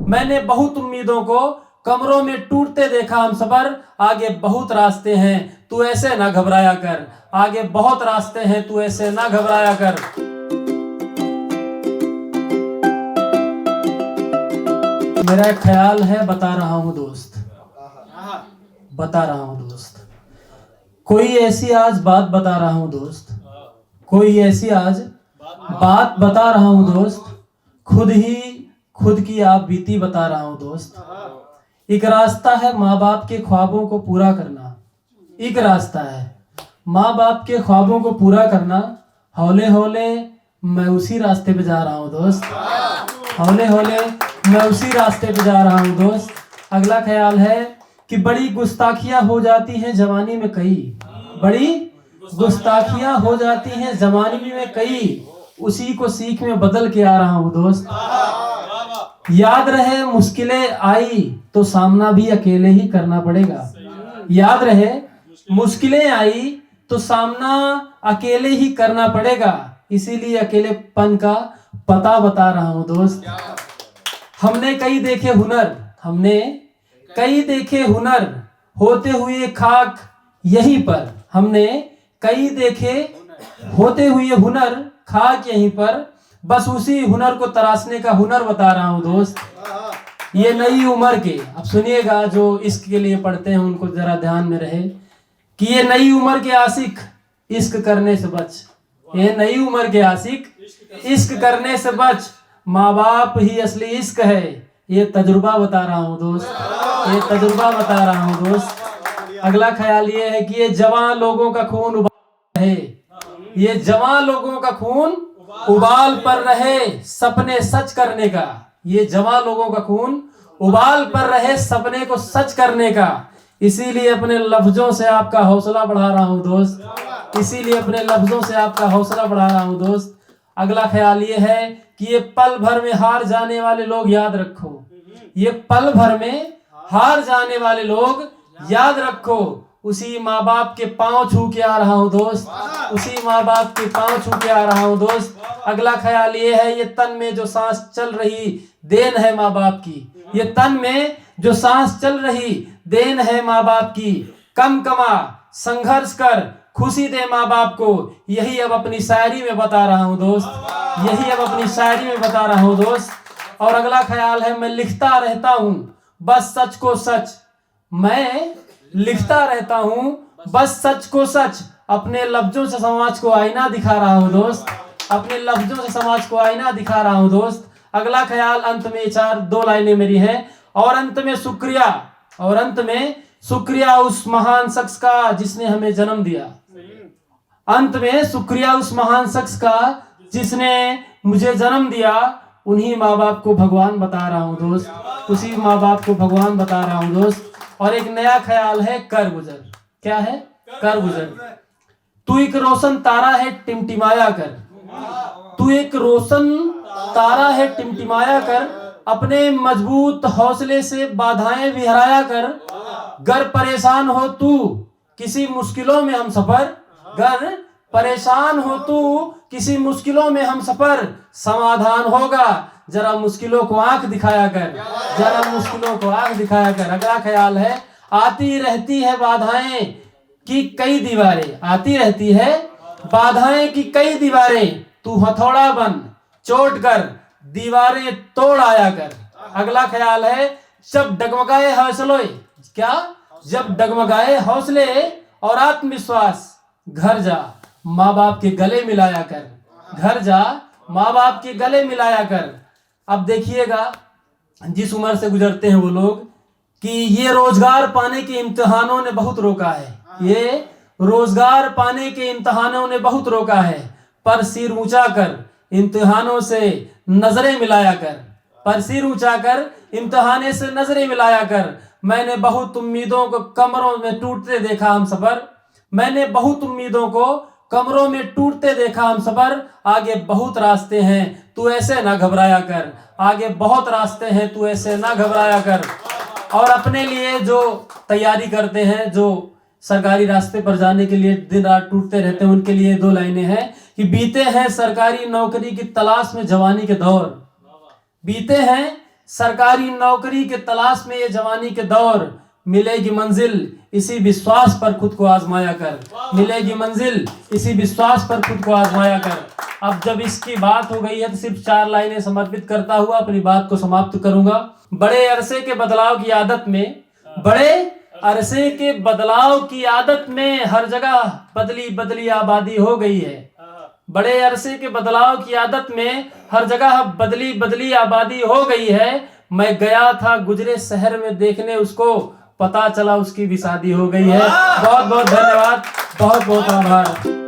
मैंने बहुत उम्मीदों को कमरों में टूटते देखा हम सफर, आगे बहुत रास्ते हैं तू ऐसे ना घबराया कर, आगे बहुत रास्ते हैं तू ऐसे ना घबराया कर। मेरा एक ख्याल है, बता रहा हूं दोस्त, बता रहा हूं दोस्त, कोई ऐसी आज बात बता रहा हूं दोस्त, कोई ऐसी आज बात बता रहा हूं दोस्त, खुद की आप बीती बता रहा हूं दोस्त। एक रास्ता है माँ बाप के ख्वाबों को पूरा करना, एक रास्ता है माँ बाप के ख्वाबों को पूरा करना, हौले हौले मैं उसी रास्ते पे जा रहा हूँ दोस्त, हौले हौले मैं उसी रास्ते पे जा रहा हूँ दोस्त। अगला ख्याल है कि बड़ी गुस्ताखियां हो जाती हैं जवानी में कई, बड़ी गुस्ताखियां हो जाती हैं जवानी में कई, उसी को सीख में बदल के आ रहा हूँ दोस्त। याद रहे मुश्किलें आई तो सामना भी अकेले ही करना पड़ेगा, याद रहे मुश्किलें आई तो सामना अकेले ही करना पड़ेगा, इसीलिए अकेलेपन का पता बता रहा हूँ दोस्त। हमने कई देखे हुनर, हमने कई देखे हुनर होते हुए खाक यहीं पर, हमने कई देखे होते हुए हुनर खाक यहीं पर, बस उसी हुनर को तराशने का हुनर बता रहा हूँ दोस्त। ये नई उम्र के, अब सुनिएगा जो इश्क के लिए पढ़ते हैं उनको जरा ध्यान में रहे कि ये नई उम्र के आशिक इश्क करने से बच, ये नई उम्र के आशिक इश्क करने से बच, माँ बाप ही असली इश्क है, ये तजुर्बा बता रहा हूँ दोस्त, ये तजुर्बा बता रहा हूँ दोस्त। अगला ख्याल ये है कि ये जवान लोगों का खून उबाल है, ये जवान लोगों का खून उबाल पर रहे सपने सच करने का, ये जवान लोगों का खून उबाल पर रहे सपने को सच करने का, इसीलिए अपने लफ्जों से आपका हौसला बढ़ा रहा हूँ दोस्त, इसीलिए अपने लफ्जों से आपका हौसला बढ़ा रहा हूँ दोस्त। अगला ख्याल ये है कि ये पल भर में हार जाने वाले लोग याद रखो, ये पल भर में हार जाने वाले लोग याद रखो, उसी माँ बाप के पांव छू के आ रहा हूँ दोस्त, उसी माँ बाप के पांव छू के आ रहा हूँ दोस्त। अगला ख्याल ये है ये तन में जो सांस चल रही देन है माँ बाप की, ये तन में जो सांस चल रही देन है माँ बाप की, कम कमा संघर्ष कर खुशी दे माँ बाप को, यही अब अपनी शायरी में बता रहा हूँ दोस्त, यही अब अपनी शायरी में बता रहा हूँ दोस्त। और अगला ख्याल है मैं लिखता रहता हूँ बस सच को सच, मैं लिखता रहता हूँ बस सच को सच, अपने लफ्जों से समाज को आईना दिखा रहा हूँ दोस्त, अपने लफ्जों से समाज को आईना दिखा रहा हूँ दोस्त। अगला ख्याल अंत में चार दो लाइनें मेरी है, और अंत में शुक्रिया, और अंत में शुक्रिया उस महान शख्स का जिसने हमें जन्म दिया, अंत में शुक्रिया उस महान शख्स का जिसने मुझे जन्म दिया, उन्हीं माँ बाप को भगवान बता रहा हूँ दोस्त, उसी माँ बाप को भगवान बता रहा हूँ दोस्त। और एक नया ख्याल है कर गुजर, क्या है कर गुजर, तू एक रोशन तारा है टिमटिमाया कर, तू एक रोशन तारा है टिमटिमाया कर, अपने मजबूत हौसले से बाधाएं विहराया कर, गर परेशान हो तू किसी मुश्किलों में हम सफर, गर परेशान हो तू किसी मुश्किलों में हम सफर, समाधान होगा जरा मुश्किलों को आंख दिखाया कर, जरा मुश्किलों को आंख दिखाया कर। अगला ख्याल है आती रहती है बाधाएं की कई दीवारें, आती रहती है बाधाएं की कई दीवारें, तू हथौड़ा बन चोट कर दीवारें तोड़ आया कर। अगला ख्याल है जब डगमगाए हौसले, क्या जब डगमगाए हौसले और आत्मविश्वास, घर जा माँ बाप के गले मिलाया कर, घर जा माँ बाप के गले मिलाया कर। अब देखिएगा जिस उम्र से गुजरते हैं वो लोग कि ये रोजगार पाने के इम्तिहानों ने बहुत रोका है, ये रोजगार पाने के इम्तिहानों ने बहुत रोका है, पर सिर ऊंचा कर इम्तिहानों से नजरें मिलाया कर, पर सिर ऊंचा कर इम्तिहाने से नजरें मिलाया कर। मैंने बहुत उम्मीदों को कमरों में टूटते देखा हम सफर, मैंने बहुत उम्मीदों को कमरों में टूटते देखा हम सफर, आगे बहुत रास्ते हैं तू ऐसे ना घबराया कर, आगे बहुत रास्ते हैं तू ऐसे ना घबराया कर। और अपने लिए जो तैयारी करते हैं, जो सरकारी रास्ते पर जाने के लिए दिन रात टूटते रहते हैं, उनके लिए दो लाइनें हैं कि बीते हैं सरकारी नौकरी की तलाश में जवानी के दौर, बीते हैं सरकारी नौकरी के तलाश में ये जवानी के दौर, मिलेगी मंजिल इसी विश्वास पर खुद को आजमाया कर, मिलेगी मंजिल इसी विश्वास पर खुद को आजमाया कर। अब जब इसकी बात हो गई है तो सिर्फ 4 लाइनें समर्पित करता हुआ अपनी बात को समाप्त करूंगा। बड़े अरसे के बदलाव की आदत में, बड़े अरसे के बदलाव की आदत में हर जगह बदली बदली आबादी हो गई है। बड़े अरसे के बदलाव की आदत में हर जगह बदली बदली आबादी हो गई है। मैं गया था गुजरे शहर में देखने उसको, पता चला उसकी भी शादी हो गई है। बहुत बहुत धन्यवाद, बहुत बहुत आभार।